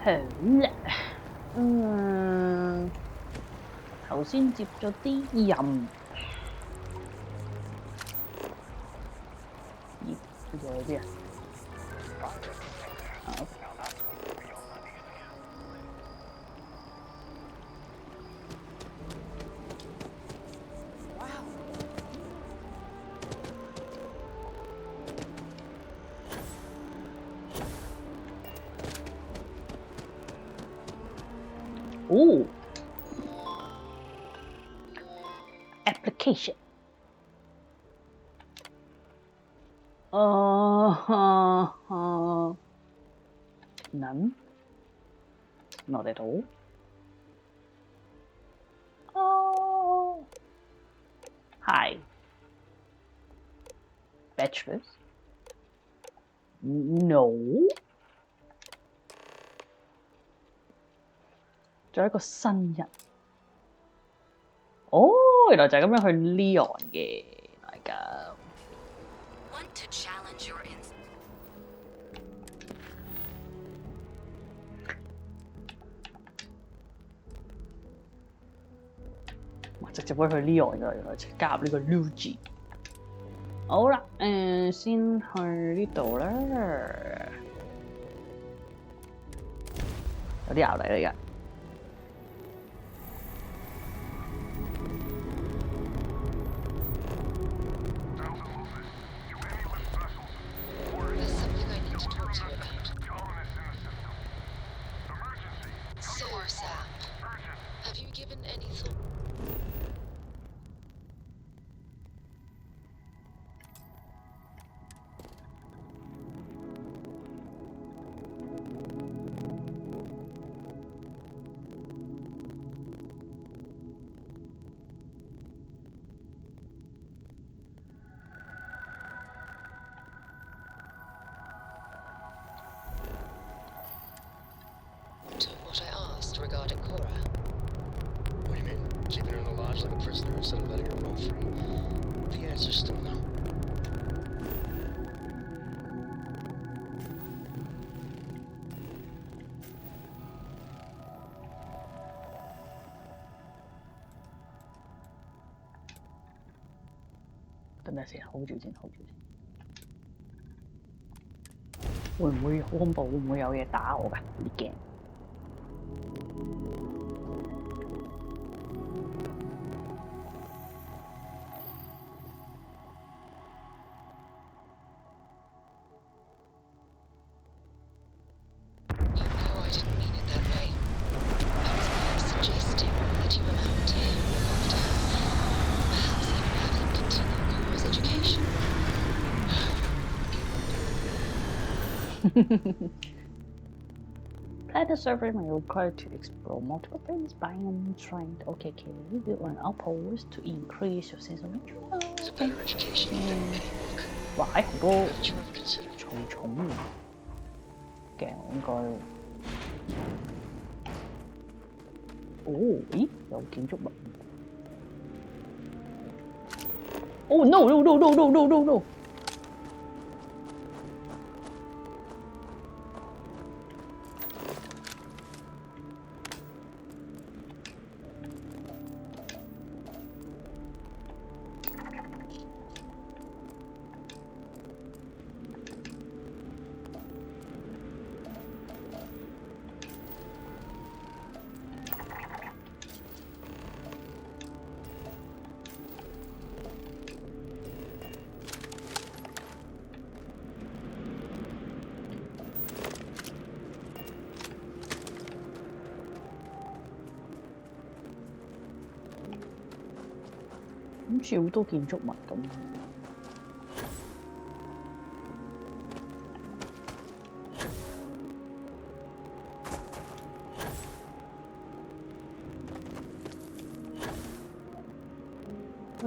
好啦，頭先接咗啲人，咦，呢度有啲人。哦 ，application，能攞得到？哦，Hi bachelors no，仲有一個新人。哦，原來就係咁樣去 Leon 嘅，大家。直接可以去 Leon 㗎，原來加入呢個 Luigi。好啦，先去呢度啦。有啲咬嚟嚟㗎。Regarding Cora. What do you mean? Keeping her in the lodge like a prisoner instead of letting her roam free? The answer's still no. Hold 住先。會唔會好恐怖？會唔會有嘢打我㗎？有啲驚。Planet survey may require to explore multiple planets, biomes, trying to build an outpost to increase your sense of interest. It's a better education than any book. 哇，好多 Haven't you ever considered? 重嘅應該。哦，咦，有建築物。Oh no！好似好多建築物咁。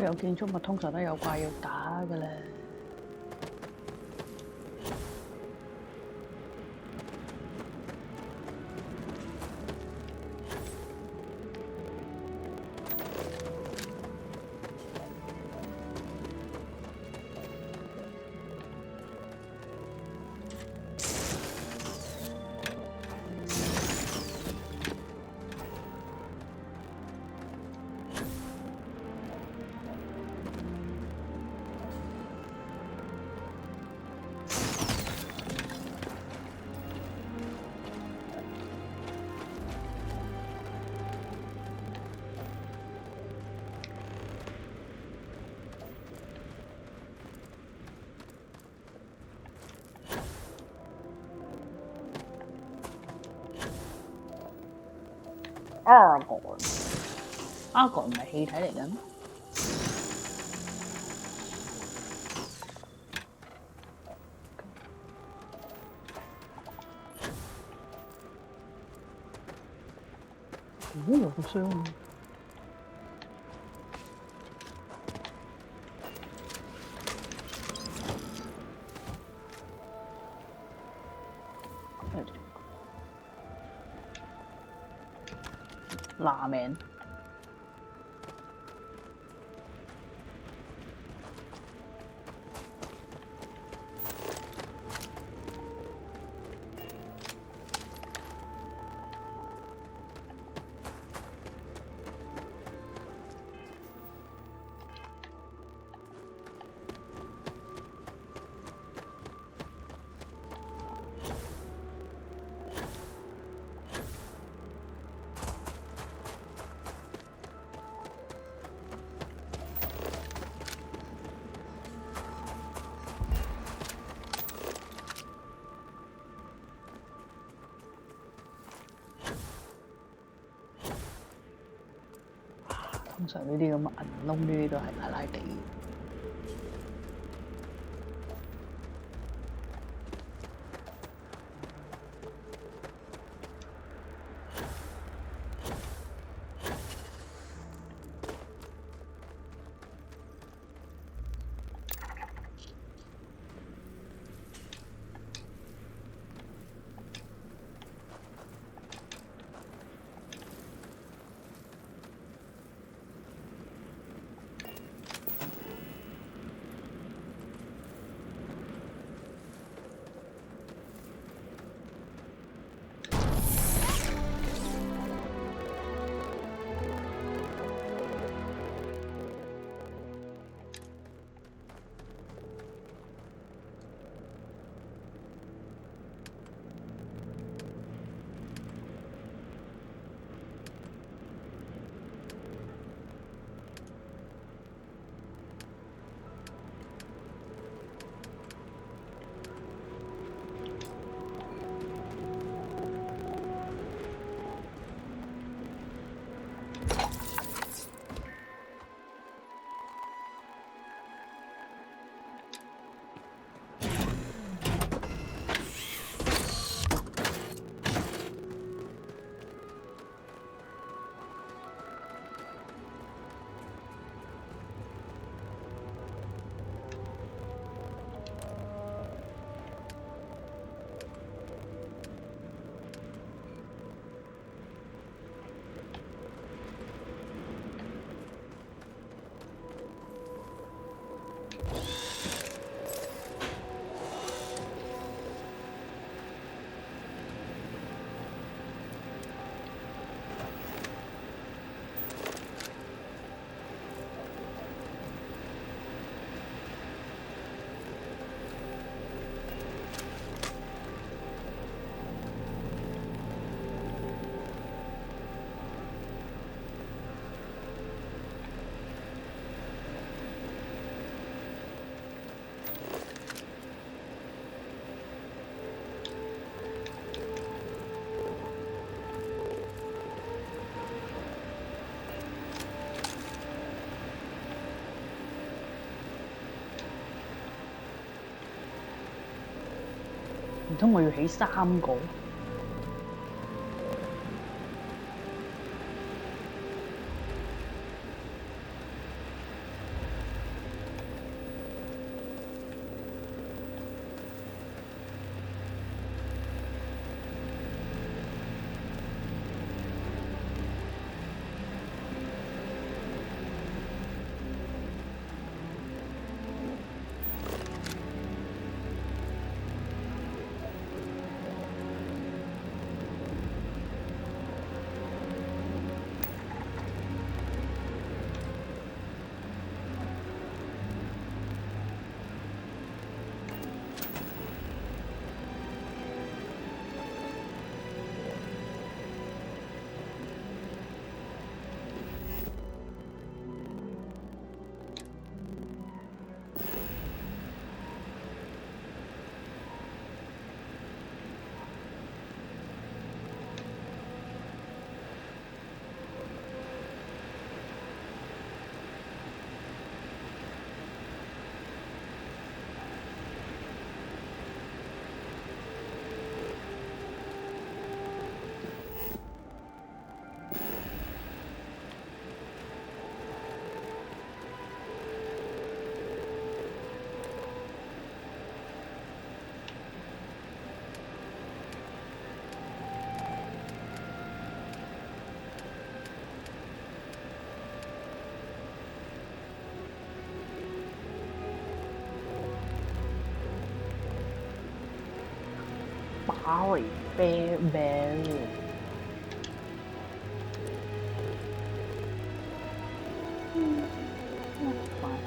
有建築物通常都有怪要打㗎啦。阿幹，阿幹唔係氣體嚟嘅咩？有個箱喎。拉麵。通常呢啲咁嘅銀窿呢啲都係拉拉地。唔通我要起3個？ Sorry, bear. That's fine.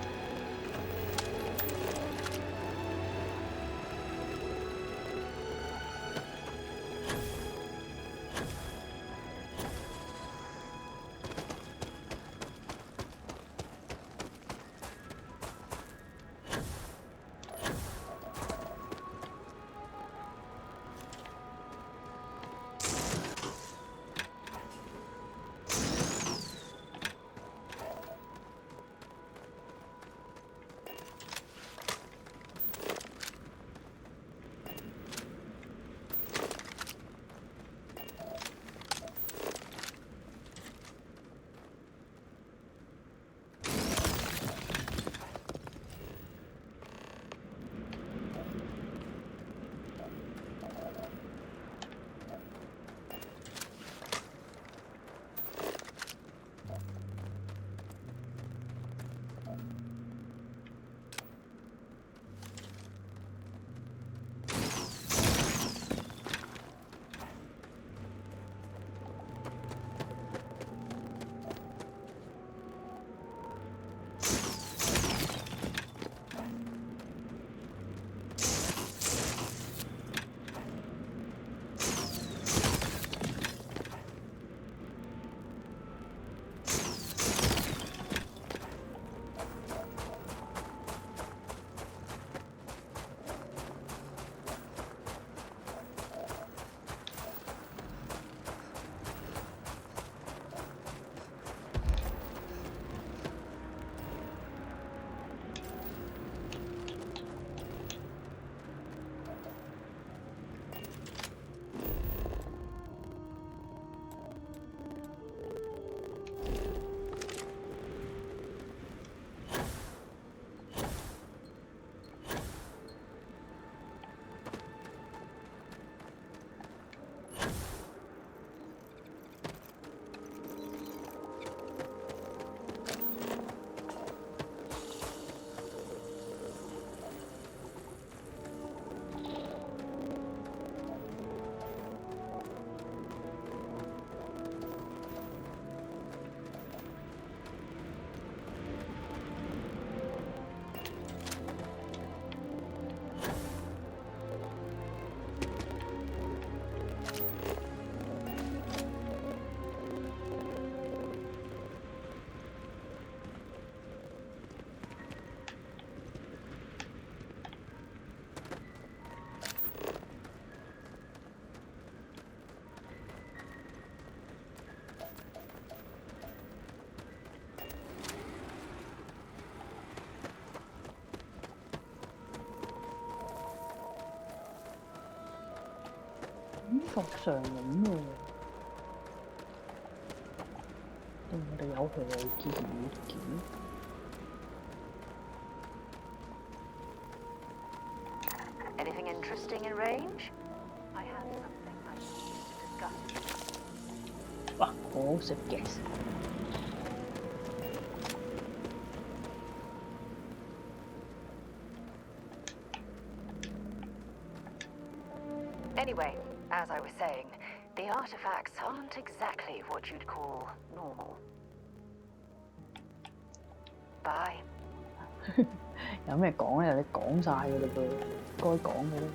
Phục sàn咁喎，對我哋有害嘅物件。Anything interesting in range? I have something I need to discuss. 哇，好好食嘅。Anyway, as I was saying, the artifacts aren't exactly what you'd call normal. Bye. 有咩講咧？你講晒㗎啦噃，該講嘅咧。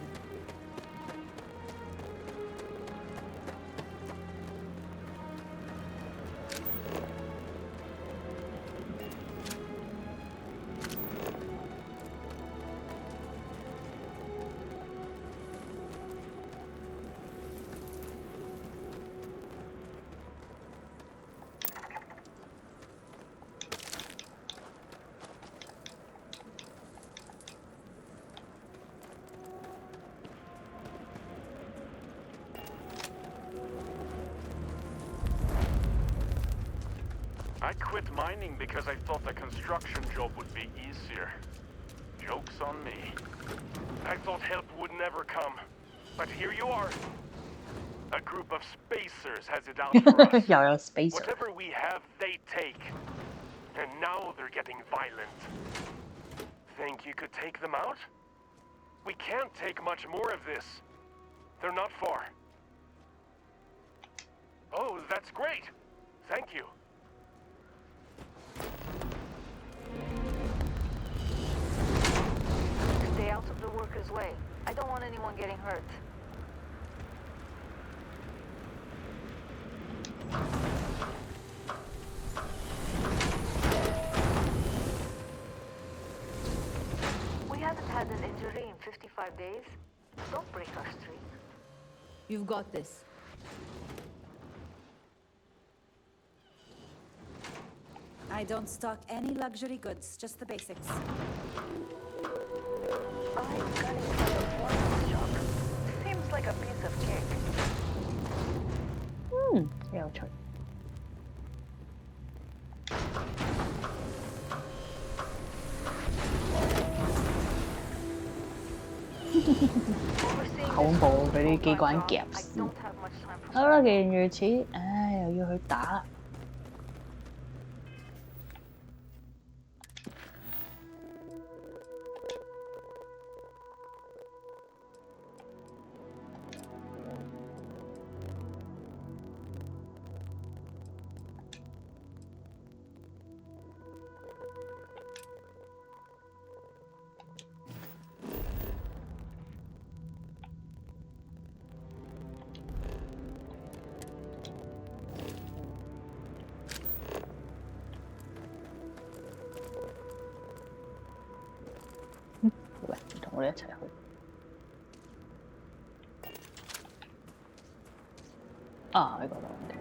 I quit mining because I thought the construction job would be easier. Joke's on me. I thought help would never come. But here you are. A group of spacers has it out for us. 又有 spacer。 Whatever we have, they take. And now they're getting violent. Think you could take them out? We can't take much more of this. They're not far. Oh, that's great. Thank you. Stay out of the workers' way. I don't want anyone getting hurt. We haven't had an injury in 55 days. Don't break our streak. You've got this. I don't stock any luxury goods, just the basics. I'm gunning for the foreman's job. Seems like a piece of cake. 有趣。好恐怖，俾啲機關夾 I 死。 don't have much time for 好啦，既然如此，唉，又要去打啦。喂，唔同我哋一齊去。啊，喺嗰度，OK。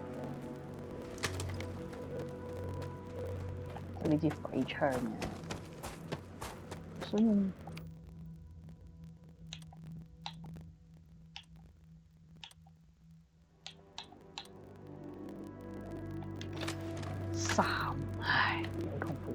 佢呢支廢槍嘅，所以三，唉，好痛苦。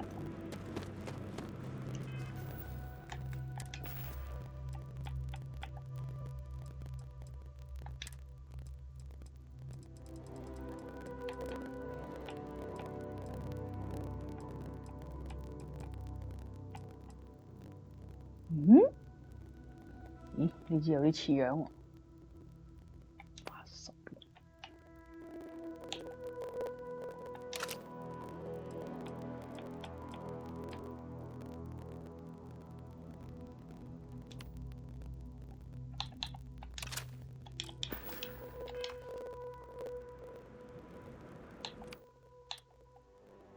咦？呢支有啲似樣喎。80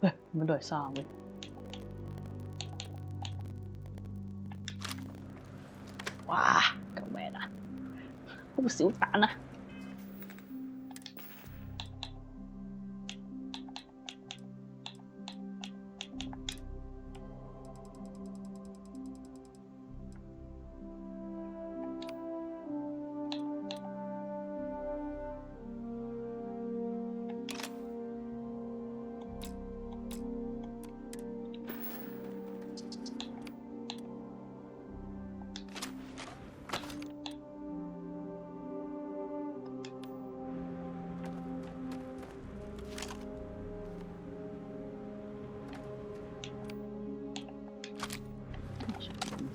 喂，咁樣都係3嘅。哇！救命啊！好少彈啊！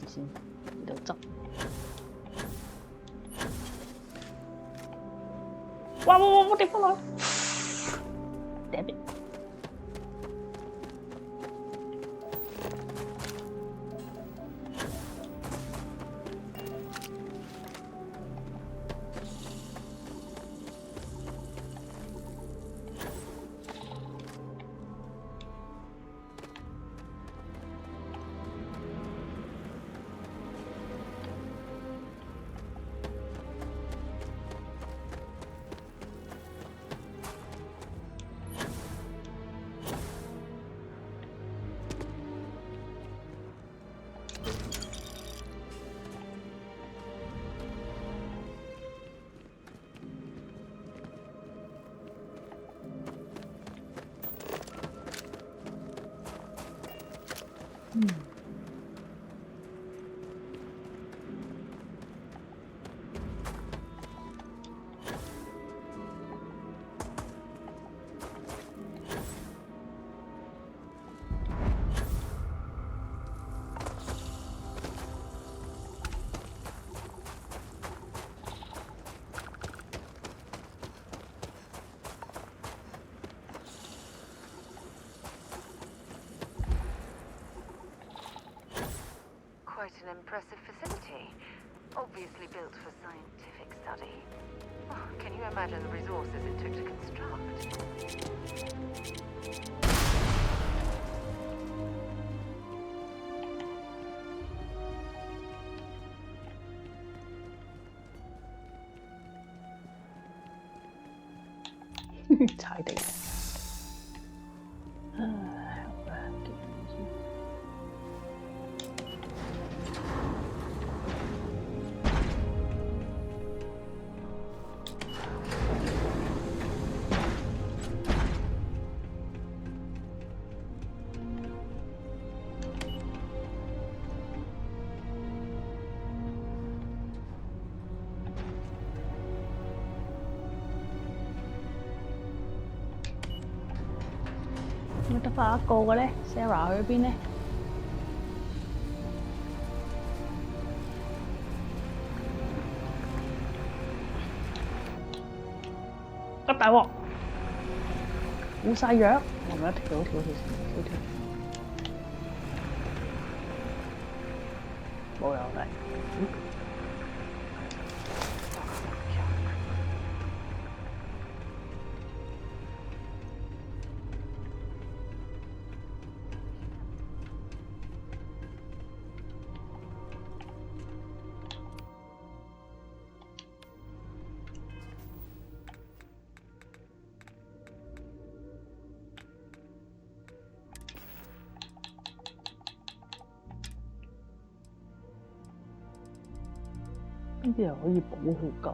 先，呢度執。哇！跌翻落，damn it！ impressive facility. Obviously built for scientific study. Oh, can you imagine the resources it took to construct? 踩地。咪得翻一個嘅咧 ，Sarah 去邊咧？急大鑊！冇晒藥，我咪一跳跳跳，冇有嚟。呢啲又可以補血㗎。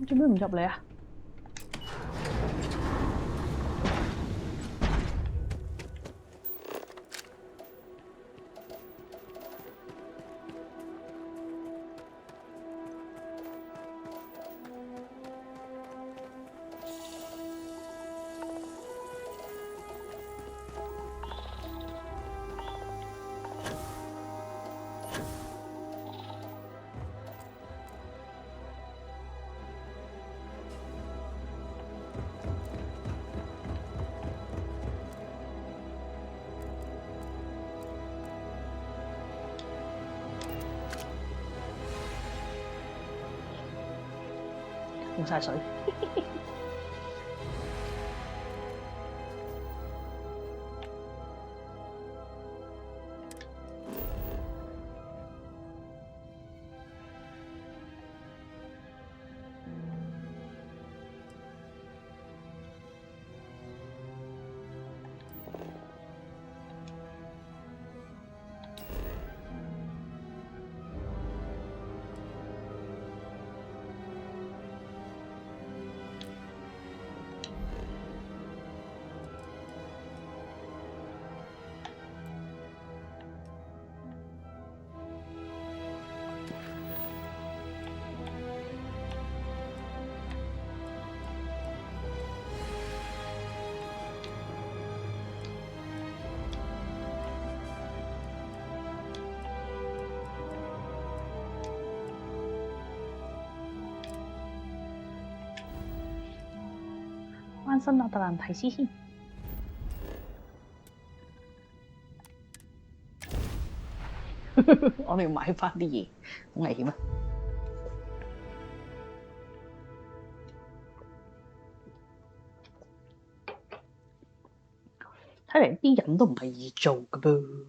做咩唔入嚟啊？冇晒水。翻新亞特蘭提斯先。我哋要買翻啲嘢，好危險啊！睇嚟啲人都唔係易做㗎噃。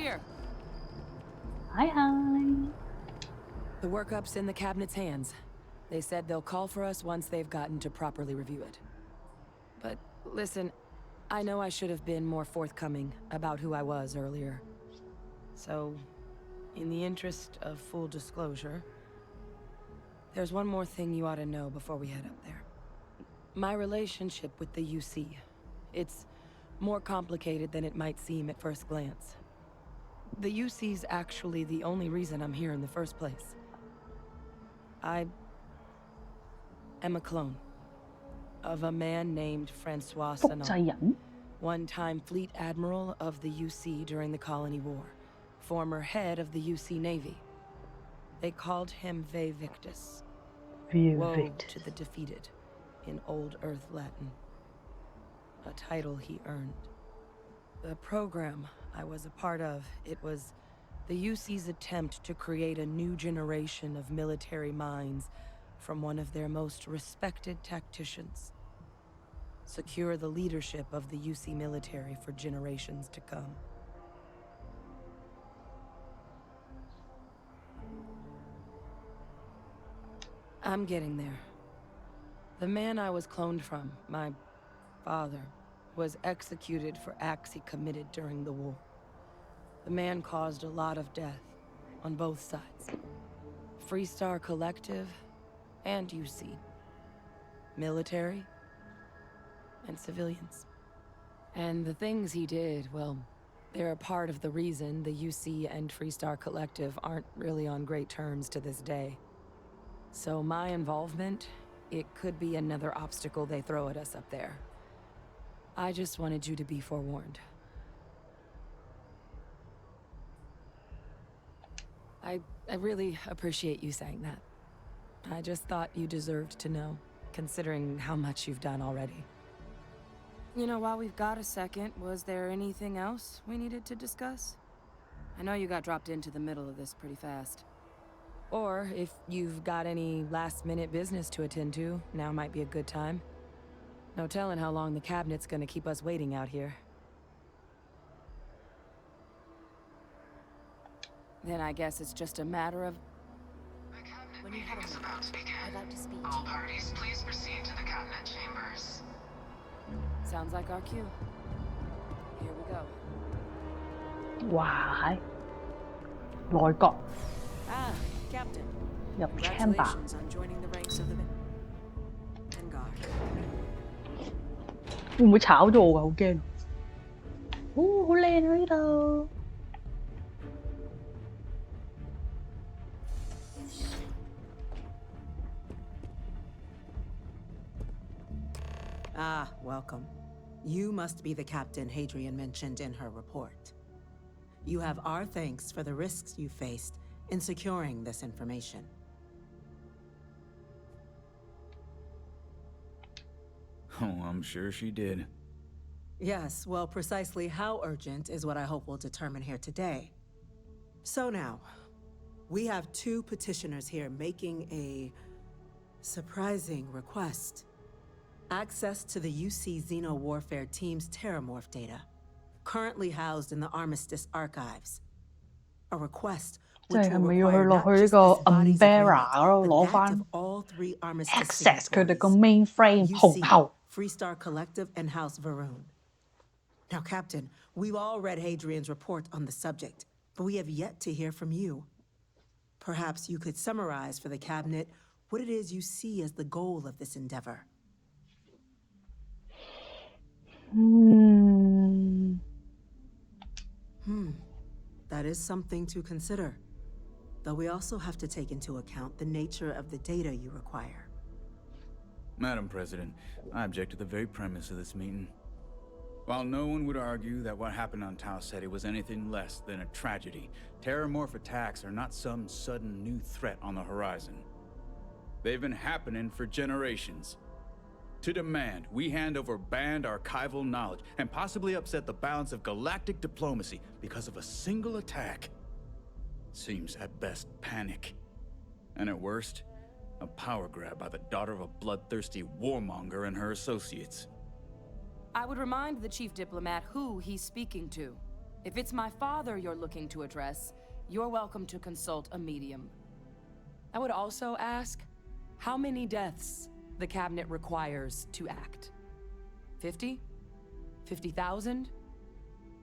here. Hi, hi. The workup's in the cabinet's hands. They said they'll call for us once they've gotten to properly review it. But listen, I know I should have been more forthcoming about who I was earlier. So, in the interest of full disclosure, there's one more thing you ought to know before we head up there. My relationship with the UC. It's more complicated than it might seem at first glance. The UC's actually the only reason I'm here in the first place. I am a clone of a man named Francois 複製 Sanon, 人 one-time fleet admiral of the UC during the Colony War, former head of the UC Navy. They called him Ve Victus, woe to the defeated, in Old Earth Latin. A title he earned. The program I was a part of, it was the UC's attempt to create a new generation of military minds from one of their most respected tacticians. Secure the leadership of the UC military for generations to come. I'm getting there. The man I was cloned from, my father, was executed for acts he committed during the war. The man caused a lot of death, on both sides. Freestar Collective and UC. Military and civilians. And the things he did, well, they're a part of the reason the UC and Freestar Collective aren't really on great terms to this day. So my involvement, it could be another obstacle they throw at us up there. I just wanted you to be forewarned. I really appreciate you saying that. I just thought you deserved to know, considering how much you've done already. You know, while we've got a second, was there anything else we needed to discuss? I know you got dropped into the middle of this pretty fast. Or if you've got any last-minute business to attend to, now might be a good time. No telling how long the cabinet's gonna keep us waiting out here. Then I guess it's just a matter of... The cabinet meeting is about to begin. I'd like to speak to All you. parties, please proceed to the cabinet chambers. Sounds like our cue. Here we go. 哇係內閣 Ah, Captain. 入 chamber Congratulations on joining the ranks of the Vanguard. 會唔會炒咗我㗎？好驚！哦，好靚啊呢度。Ah, welcome. You must be the captain Hadrian mentioned in her report. You have our thanks for the risks you faced in securing this information. Oh, I'm sure she did. Yes, well, precisely how urgent is what I hope we'll determine here today. So now, we have two petitioners here making a surprising request. Access to the UC Xeno Warfare Team's Terramorph data, currently housed in the Armistice archives. A request 即 which 係 will 咪要去 require 落 not 去呢 just 個 this body's Umbrella agreement, 嗰度 but 攞 that 翻 of all three Armistice access 佢哋個 signatories, mainframe 紅 UC, 後。 Freestar Collective, and House Varun. Now, Captain, we've all read Hadrian's report on the subject, but we have yet to hear from you. Perhaps you could summarize for the Cabinet what it is you see as the goal of this endeavor. That is something to consider. Though we also have to take into account the nature of the data you require. Madam President, I object to the very premise of this meeting. While no one would argue that what happened on Tau Ceti was anything less than a tragedy, terramorph attacks are not some sudden new threat on the horizon. They've been happening for generations. To demand we hand over banned archival knowledge and possibly upset the balance of galactic diplomacy because of a single attack seems at best panic. And at worst, a power grab by the daughter of a bloodthirsty warmonger and her associates. I would remind the chief diplomat who he's speaking to. If it's my father you're looking to address, you're welcome to consult a medium. I would also ask how many deaths the cabinet requires to act. 50? 50,000?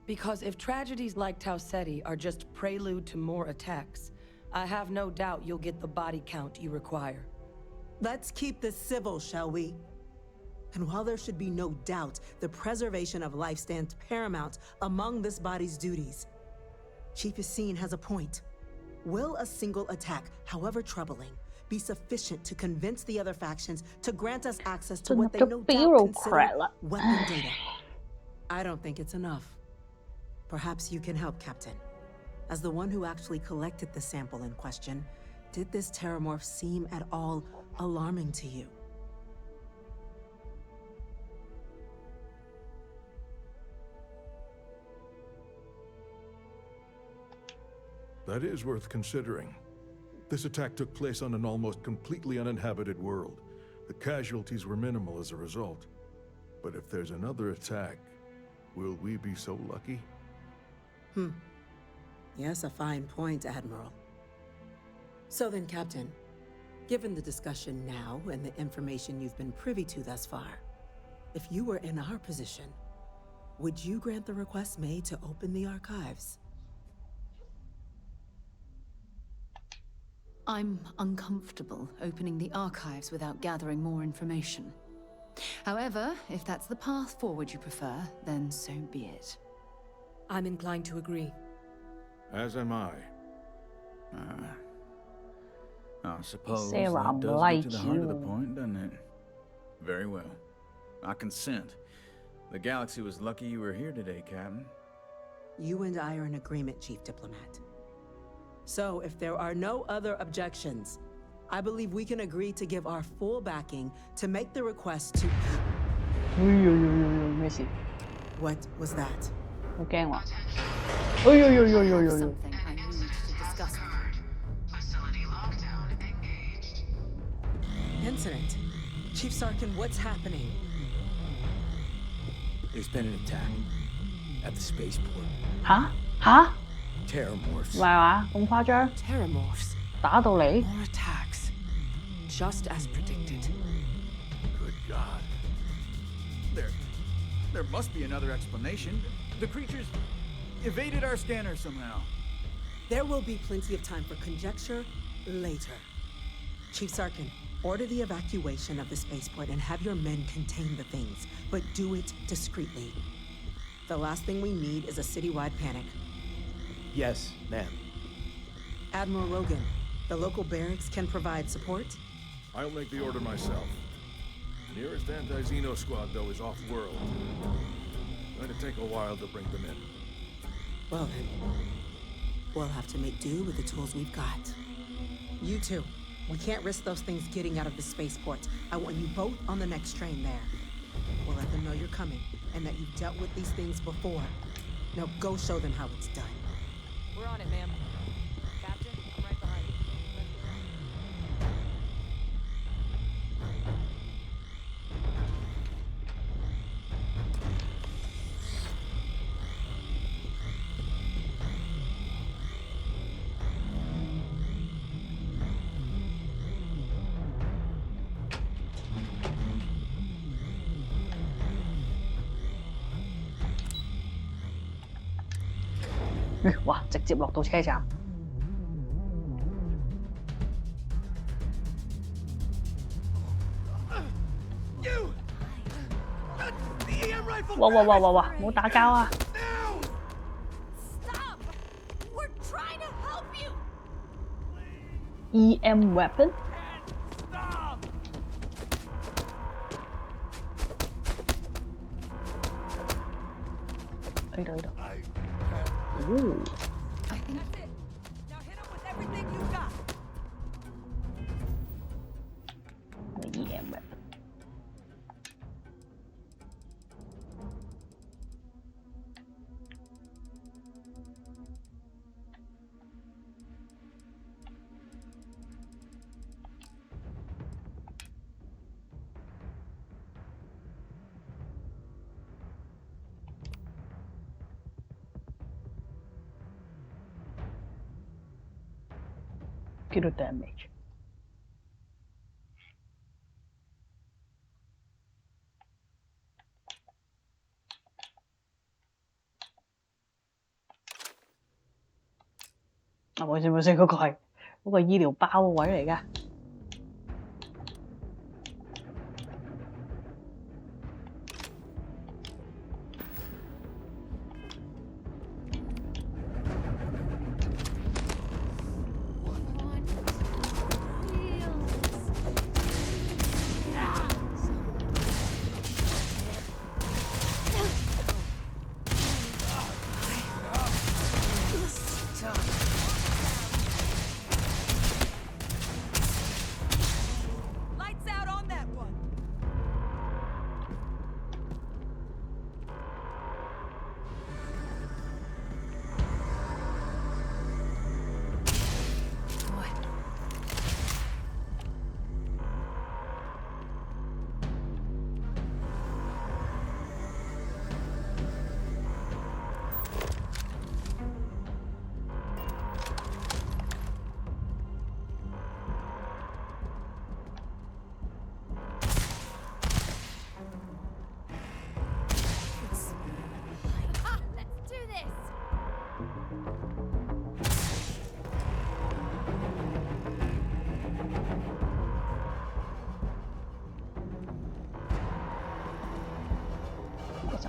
Because if tragedies like Tau Ceti are just prelude to more attacks, I have no doubt you'll get the body count you require. Let's keep this civil, shall we? And while there should be no doubt the preservation of life stands paramount among this body's duties, Chief Yassine has a point. Will a single attack, however troubling, be sufficient to convince the other factions to grant us access to what they no doubt consider weapon data? I don't think it's enough. Perhaps you can help, Captain. As the one who actually collected the sample in question, did this terramorph seem at all alarming to you? That is worth considering. This attack took place on an almost completely uninhabited world. The casualties were minimal as a result. But if there's another attack, will we be so lucky? Yes, a fine point, Admiral. So then, Captain, given the discussion now and the information you've been privy to thus far, if you were in our position, would you grant the request made to open the archives? I'm uncomfortable opening the archives without gathering more information. However, if that's the path forward you prefer, then so be it. I'm inclined to agree. As am I. I suppose Say that I'm does like get to the heart of the you. point, doesn't it? Very well. I consent. The galaxy was lucky you were here today, Captain. You and I are in agreement, Chief Diplomat. So, if there are no other objections, I believe we can agree to give our full backing to make the request to... 咩事？ What was that? 好驚喎！哎呦呦呦呦呦呦！ Something I need to discuss with you. Facility lockdown engaged. Incident. Chief Sarkin, what's happening? There's been an attack at the spaceport. 吓？ Terramorphs. 唔係話咁誇張？ Terramorphs. 打到你？ More attacks. Just as predicted. Good God. There must be another explanation. The creatures evaded our scanner somehow. There will be plenty of time for conjecture later. Chief Sarkin, order the evacuation of the spaceport and have your men contain the things, but do it discreetly. The last thing we need is a citywide panic. Yes, ma'am. Admiral Rogan, the local barracks can provide support? I'll make the order myself. Nearest anti-Xeno squad, though, is off-world. Going to take a while to bring them in. Well then, we'll have to make do with the tools we've got. You two, we can't risk those things getting out of the spaceport. I want you both on the next train there. We'll let them know you're coming, and that you've dealt with these things before. Now go show them how it's done. We're on it, ma'am. Captain, I'm right behind you. Ừ, 哇！直接落到車站。哇！唔好打交啊！ Stop! We're trying to help you! EM weapon？ 喺度喺度。哦。 I think that's it. Now hit him with everything you've got. EM weapon。 All 幾多 damage？ 啊，冇事冇事，嗰個醫療包嘅位嚟㗎。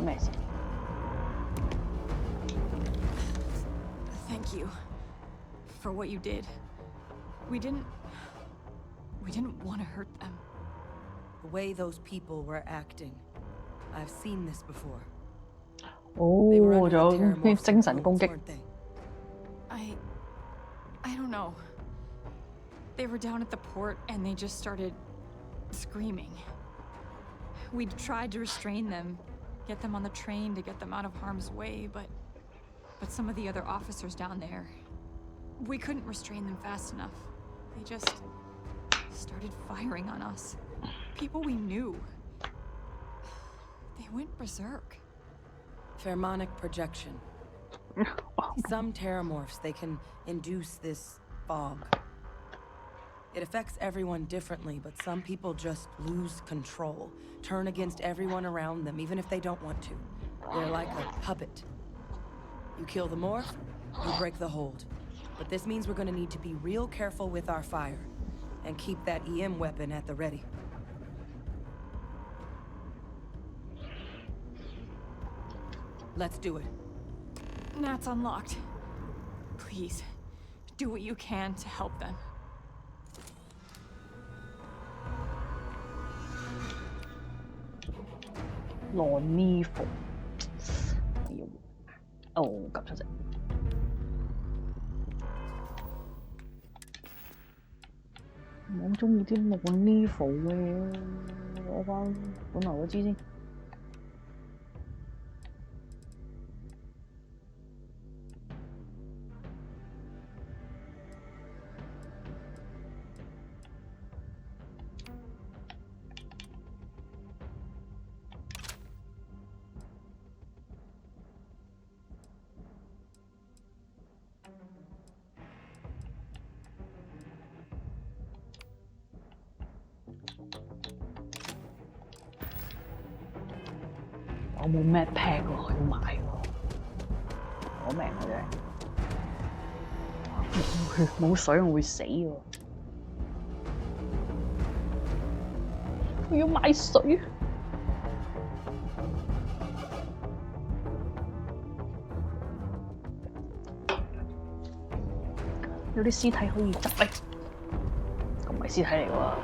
咩事 Thank you for what you did. We didn't want to hurt them. The way those people were acting, I've seen this before. 哦，仲有啲精神攻擊。I don't know. They were down at the port and they just started screaming. We tried to restrain them, get them on the train to get them out of harm's way, but some of the other officers down there, we couldn't restrain them fast enough. They just started firing on us. People we knew. They went berserk. Pheromonic projection. Some terramorphs, they can induce this fog. It affects everyone differently, but some people just lose control, turn against everyone around them, even if they don't want to. They're like a puppet. You kill the morph, you break the hold. But this means we're gonna need to be real careful with our fire, and keep that EM weapon at the ready. Let's do it. Nat's unlocked. Please, do what you can to help them. 羅呢服，要哦，撳出隻。我好中意啲羅呢服嘅，攞翻本來嗰支先。我冇咩 pack 喎，要買喎，攞命嘅啫，冇血冇水我會死喎，我要買水。有啲屍體可以執嚟，咁唔係屍體嚟喎。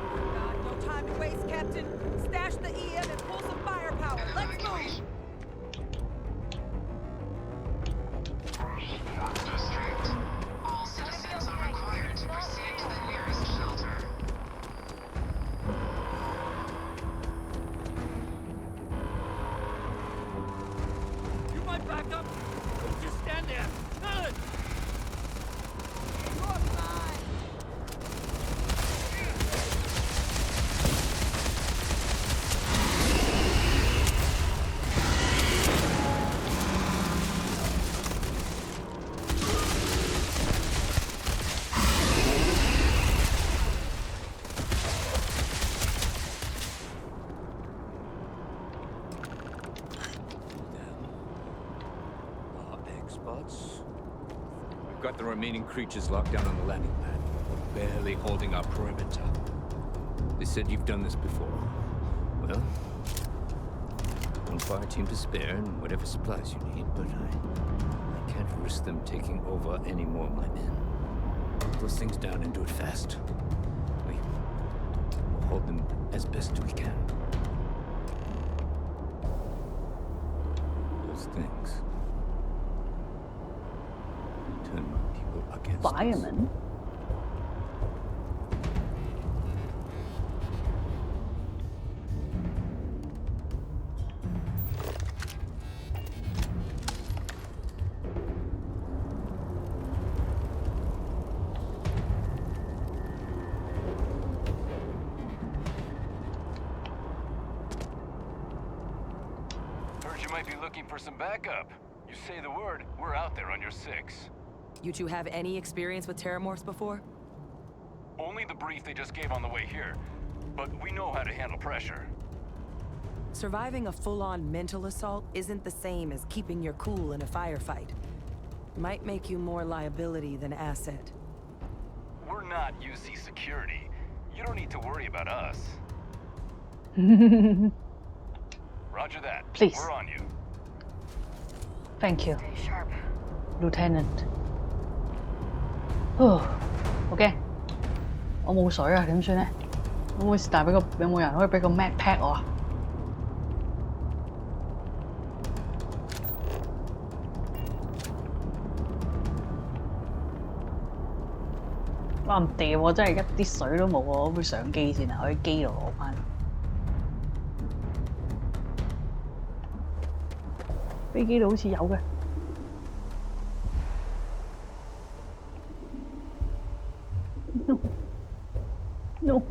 once. We've got the remaining creatures locked down on the landing pad, barely holding our perimeter. They said you've done this before. Well, one fire team to spare and whatever supplies you need, but I can't risk them taking over any more of my men. Put those things down and do it fast. We'll hold them as best we can. Those things turn people against Fireman? Heard you might be looking for some backup. You say the word, we're out there on your 6. You two have any experience with terramorphs before? Only the brief they just gave on the way here, but we know how to handle pressure. Surviving a full-on mental assault isn't the same as keeping your cool in a firefight. Might make you more liability than asset. We're not UC security. You don't need to worry about us. Roger that. Please. We're on you. Thank you, Stay sharp. Lieutenant. 好驚，我冇水啊，點算咧？可唔可以帶俾個有冇人可以俾個 Med Pack 我啊？哇唔掂喎！真係一啲水都冇喎，可唔可以上機先啊？我喺機度攞翻。飛機度好似有嘅。No. No.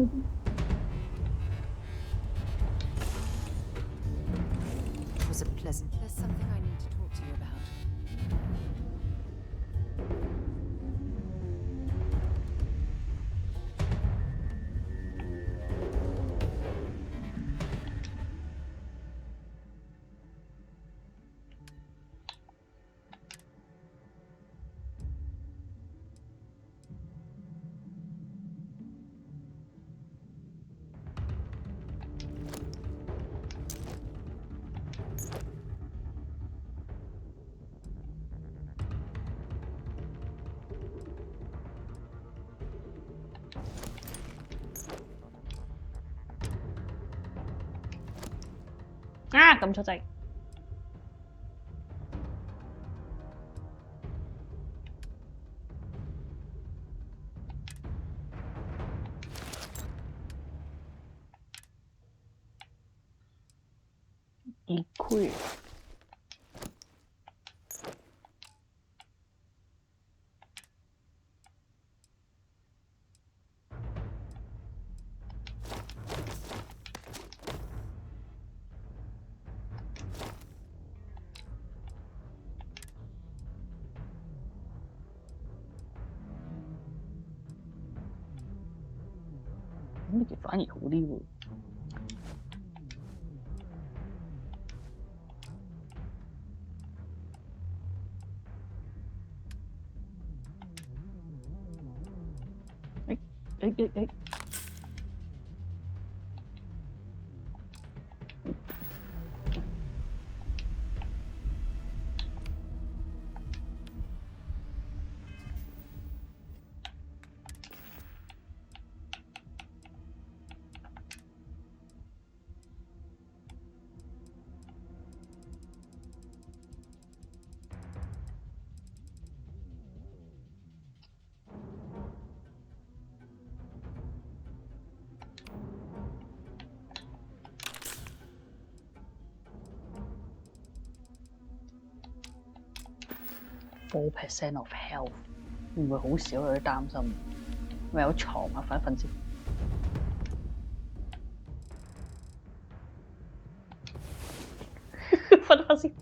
It was a pleasant. There's something I need to talk to you about. À, cầm cho chạy. Equip. Cái này反而好啲喎。誒！4% of health 會唔會好少？有啲擔心。咪有床啊，瞓一瞓先。瞓下先。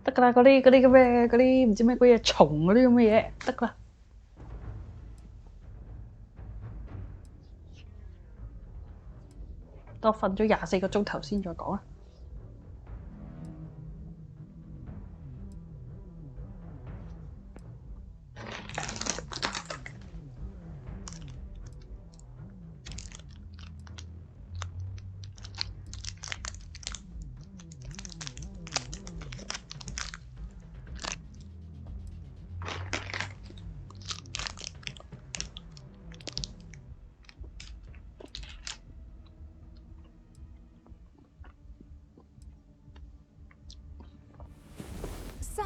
得㗎啦，嗰啲咁咩嗰啲唔知咩鬼嘢蟲嗰啲咁嘅嘢，得㗎啦。等我瞓咗24個鐘頭先再講啊。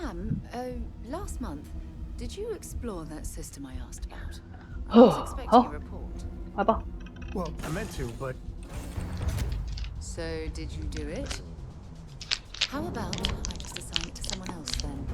Sam, last month, did you explore that system I asked about? I was expecting a report. Well, I meant to, but... So, did you do it? How about I just assign it to someone else then?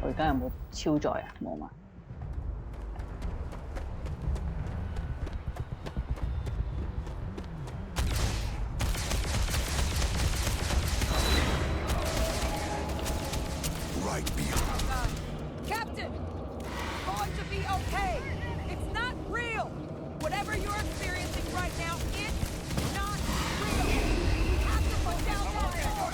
我而家有冇超載啊？冇嘛。Right behind. Captain! Going to be okay! It's not real! Whatever you're experiencing right now, it's not real! We have to put down that door!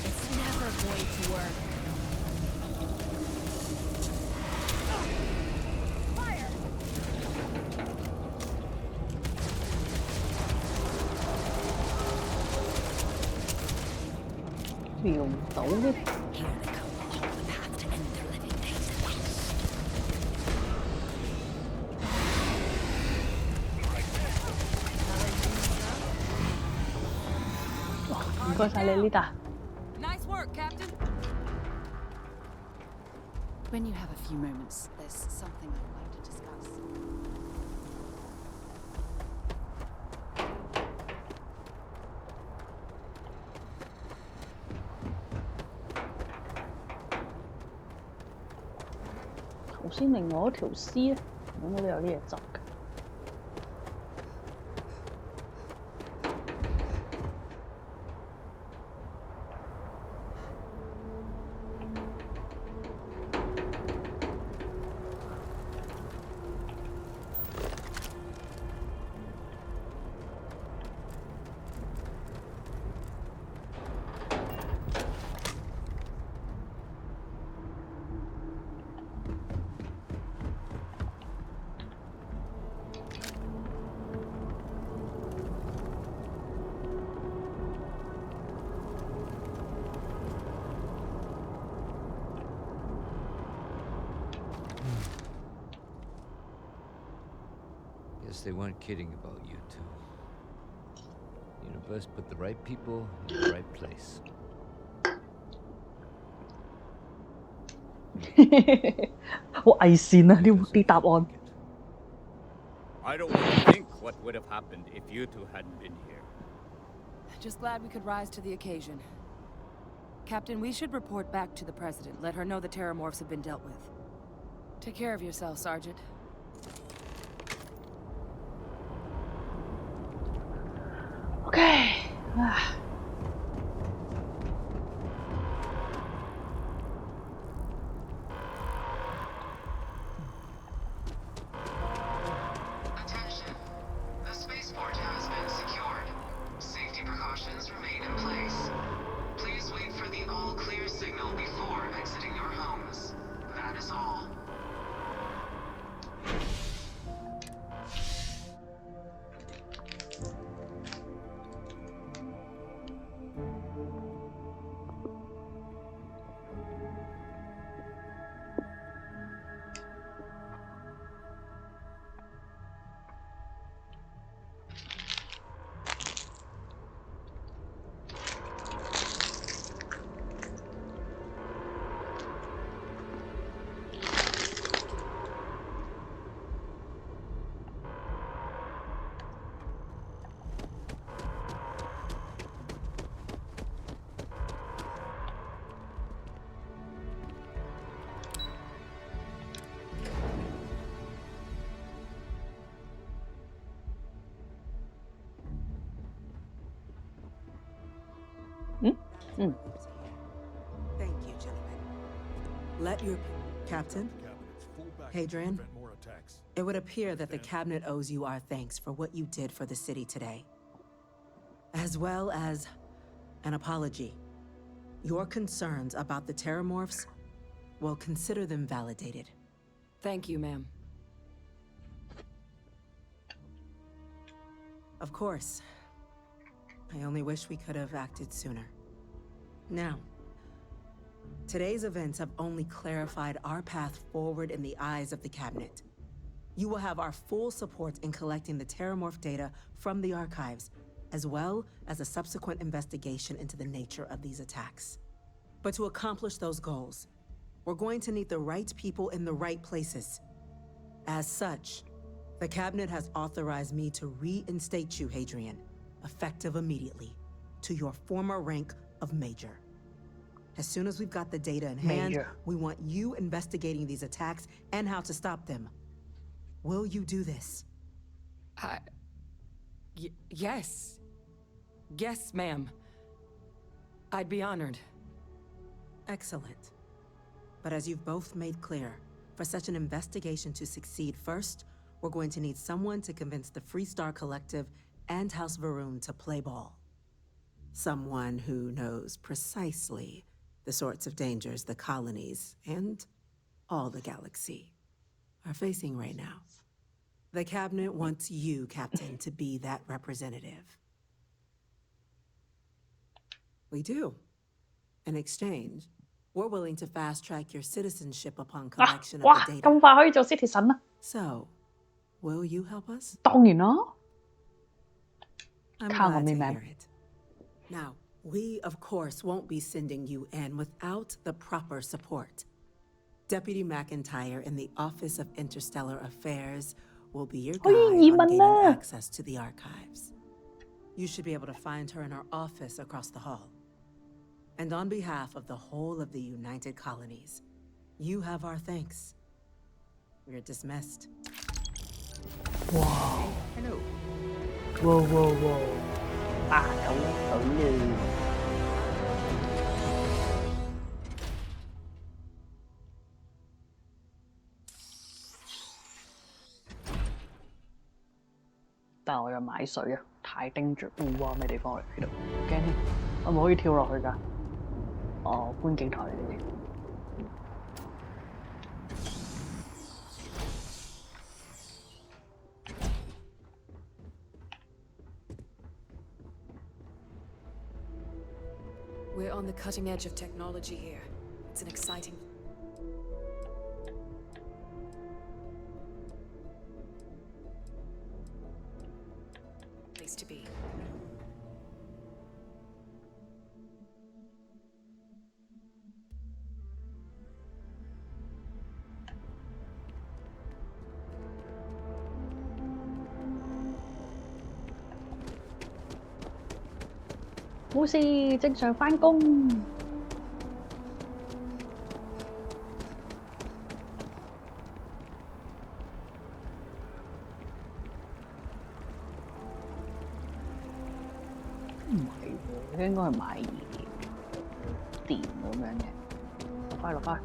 It's never going to work. Fire! 瞄唔到嘅。哇！唔該晒你，Lita。Nice work, Captain. When you have a few moments, there's something I'd like to discuss.頭先另外一條屍咧，咁我都有啲嘢執嘅。Guess they weren't kidding about you two. Universe put the right people in the right place. 好偽善啊！啲答案。I don't want to think what would have happened if you two hadn't been here. Just glad we could rise to the occasion. Captain, we should report back to the President. Let her know the Terramorphs have been dealt with. Take care of yourself, Sergeant. Okay. Attention. The spaceport has been secured. Safety precautions remain in place. Please wait for the all-clear signal before exiting your homes. That is all. 嗯。Thank you, gentlemen. Let your Captain, Hadrian, it would appear that the cabinet owes you our thanks for what you did for the city today, as well as an apology. Your concerns about the Terramorphs, well, consider them validated. Thank you, ma'am. Of course. I only wish we could have acted sooner. Now, today's events have only clarified our path forward in the eyes of the cabinet. You will have our full support in collecting the Terramorph data from the archives, as well as a subsequent investigation into the nature of these attacks. But to accomplish those goals, we're going to need the right people in the right places. As such, the cabinet has authorized me to reinstate you, Hadrian, effective immediately, to your former rank of Major. As soon as we've got the data in hand, we want you investigating these attacks and how to stop them. Will you do this? Yes. Yes, ma'am. I'd be honored. Excellent. But as you've both made clear, for such an investigation to succeed first, we're going to need someone to convince the Freestar Collective and House Varun to play ball. Someone who knows precisely the sorts of dangers the colonies and all the galaxy are facing right now. The cabinet wants you, Captain, to be that representative. We do. In exchange, we're willing to fast-track your citizenship upon collection of the data. 咁快可以做 citizen 啦？ So, will you help us? 當然啦。I'm glad to hear it. Now, we, of course, won't be sending you in without the proper support. Deputy McIntyre in the Office of Interstellar Affairs will be your guide on gaining access to the archives. You should be able to find her in her office across the hall. And on behalf of the whole of the United Colonies, you have our thanks. We're dismissed. Wow. Hello. Wow, wow, wow. 八九一隊啦。但係我又買水啊，太叮住。哇！咩地方嚟？呢度驚添，我咪可以跳落去㗎？哦，觀景台嚟嘅。We're on the cutting edge of technology here. It's an exciting... place to be. "冇事，正常返工。唔係喎，應該係買電咁樣嘅。落返。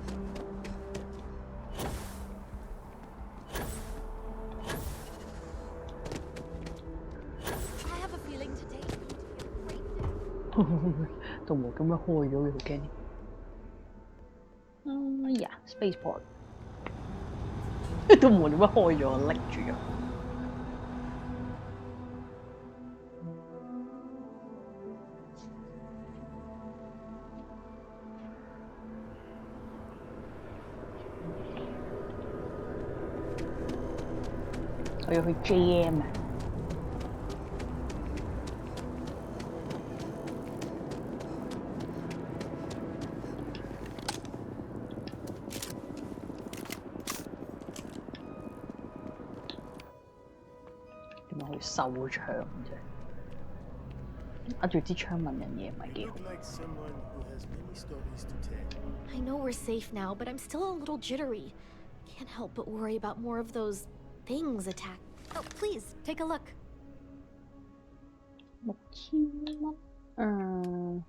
道門咁樣開咗嘅，好驚。呀 ，spaceport， 道門點解開咗？拎住咗。我要去 JM 啊！點解可以收槍啫？握住支槍問人嘢唔係幾好。I know we're safe now, but I'm still a little jittery. Can't help but worry about more of those things attack. Oh, please, take a look. 6000蚊。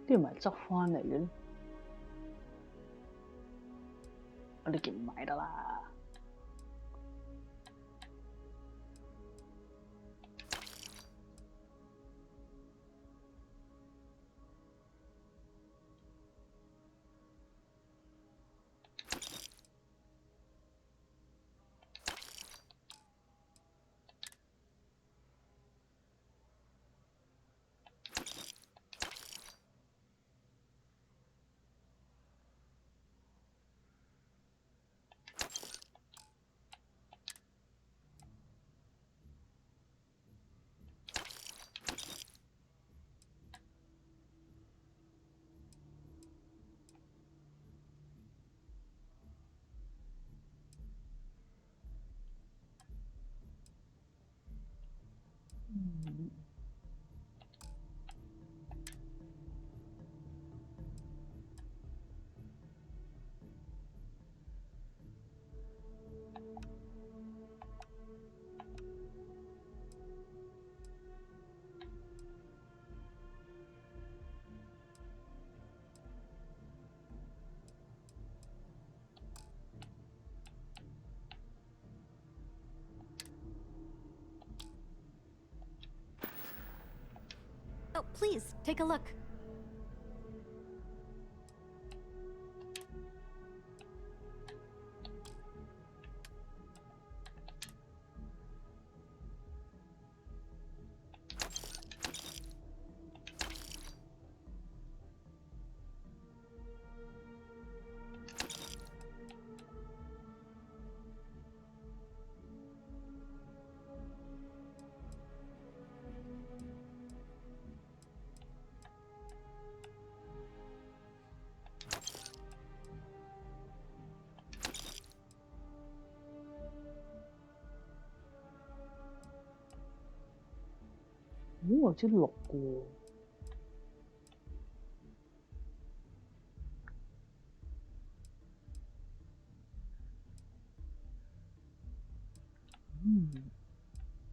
啲唔係執翻嚟嘅咧？我哋件唔買得啦。Oh, please, take a look.我知6個喎。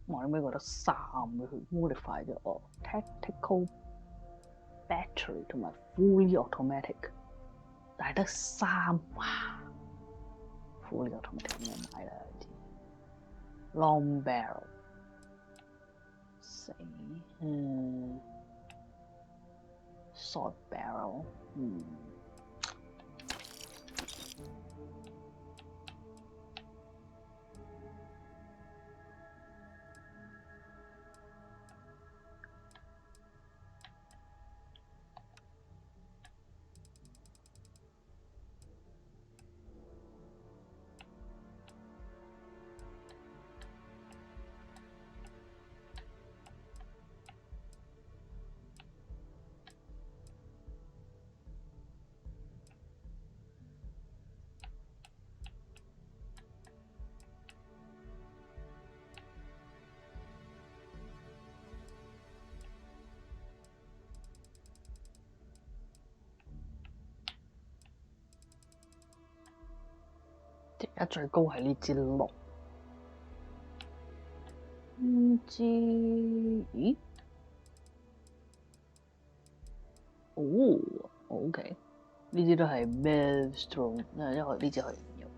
我點解覺得3嘅佢 modify 咗我 tactical battery 同埋 fully automatic， 但係得3，哇 ！fully automatic 唔好買啦呢啲 long barrel 死short barrel 而家最高係呢支6，呢支咦？哦 ，OK， 呢支都係 Maelstrom， 因為呢支可以唔用。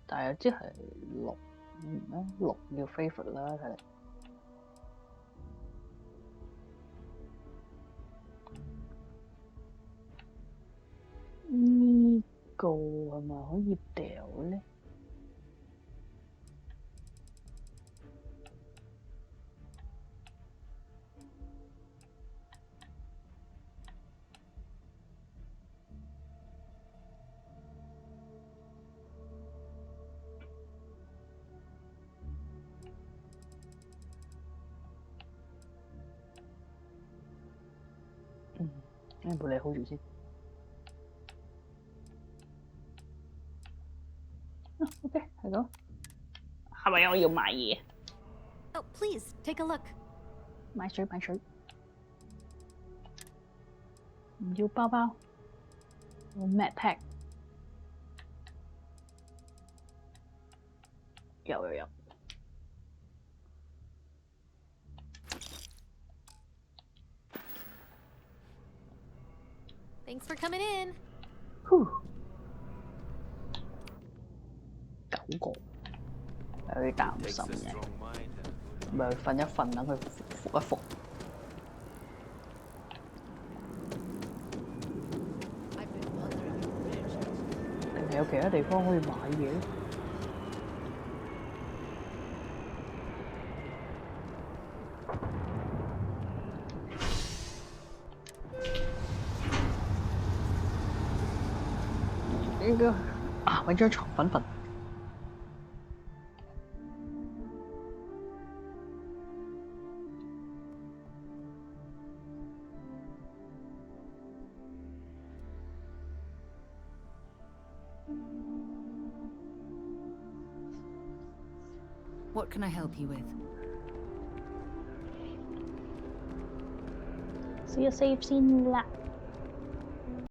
但係有支係6要 favorite 啦，睇嚟。呢個係咪可以掉咧？呢部你 hold 住先。OK， 係咁。係咪我要買嘢？ Oh, please, take a look. 買水。唔要包包，要 Med Pack。有。Thanks for coming in. 9個，有啲擔心嘅，咪瞓一瞓，等佢復一復。定係有其他地方可以買嘢？應該啊，揾張床瞓瞓。What can I help you with? 試下 save 先啦。